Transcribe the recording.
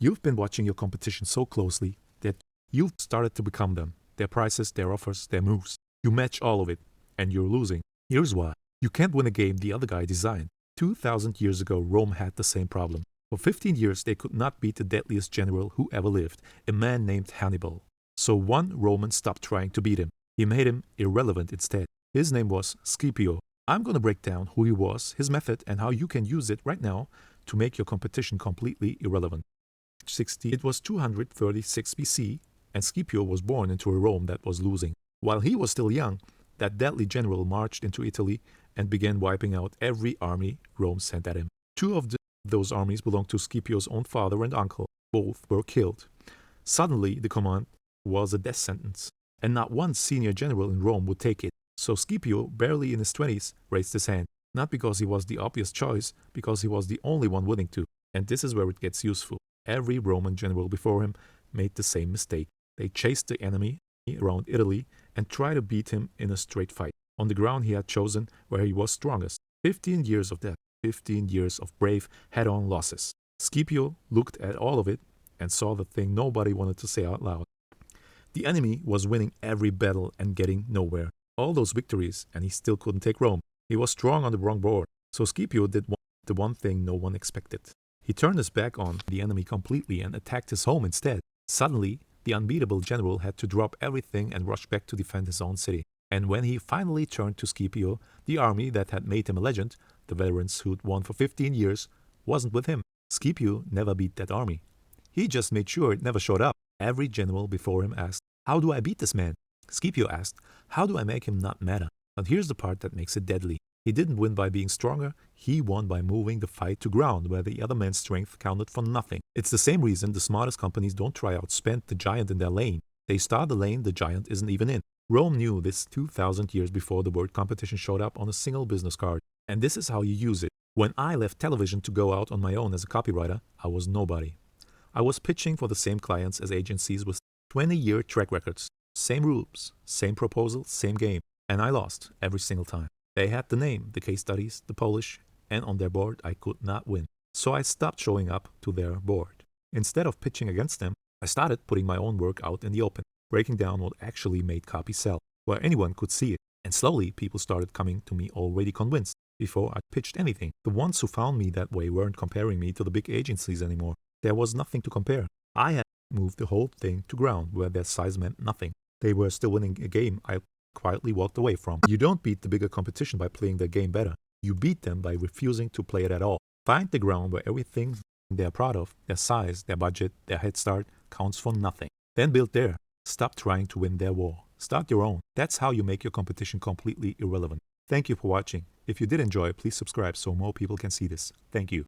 You've been watching your competition so closely that you've started to become them. Their prices, their offers, their moves. You match all of it, and you're losing. Here's why. You can't win a game the other guy designed. 2,000 years ago, Rome had the same problem. For 15 years, they could not beat the deadliest general who ever lived, a man named Hannibal. So one Roman stopped trying to beat him. He made him irrelevant instead. His name was Scipio. I'm going to break down who he was, his method, and how you can use it right now to make your competition completely irrelevant. 60. It was 236 BC, and Scipio was born into a Rome that was losing. While he was still young, that deadly general marched into Italy and began wiping out every army Rome sent at him. Two of those armies belonged to Scipio's own father and uncle. Both were killed. Suddenly, the command was a death sentence, and not one senior general in Rome would take it. So Scipio, barely in his 20s, raised his hand, not because he was the obvious choice, because he was the only one willing to. And this is where it gets useful. Every Roman general before him made the same mistake. They chased the enemy around Italy and tried to beat him in a straight fight, on the ground he had chosen where he was strongest. 15 years of that, 15 years of brave, head-on losses. Scipio looked at all of it and saw the thing nobody wanted to say out loud. The enemy was winning every battle and getting nowhere. All those victories, and he still couldn't take Rome. He was strong on the wrong board. So Scipio did the one thing no one expected. He turned his back on the enemy completely and attacked his home instead. Suddenly, the unbeatable general had to drop everything and rush back to defend his own city. And when he finally turned to Scipio, the army that had made him a legend, the veterans who'd won for 15 years, wasn't with him. Scipio never beat that army. He just made sure it never showed up. Every general before him asked, "How do I beat this man?" Scipio asked, "How do I make him not matter?" But here's the part that makes it deadly. He didn't win by being stronger, he won by moving the fight to ground where the other man's strength counted for nothing. It's the same reason the smartest companies don't try outspend the giant in their lane. They start the lane the giant isn't even in. Rome knew this 2,000 years before the word competition showed up on a single business card. And this is how you use it. When I left television to go out on my own as a copywriter, I was nobody. I was pitching for the same clients as agencies with 20-year track records. Same rules, same proposal, same game. And I lost every single time. They had the name, the case studies, the polish, and on their board I could not win. So I stopped showing up to their board. Instead of pitching against them, I started putting my own work out in the open, breaking down what actually made copy sell, where anyone could see it. And slowly people started coming to me already convinced before I pitched anything. The ones who found me that way weren't comparing me to the big agencies anymore. There was nothing to compare. I had moved the whole thing to ground where their size meant nothing. They were still winning a game I quietly walked away from. You don't beat the bigger competition by playing their game better. You beat them by refusing to play it at all. Find the ground where everything they're proud of, their size, their budget, their head start, counts for nothing. Then build there. Stop trying to win their war. Start your own. That's how you make your competition completely irrelevant. Thank you for watching. If you did enjoy, please subscribe so more people can see this. Thank you.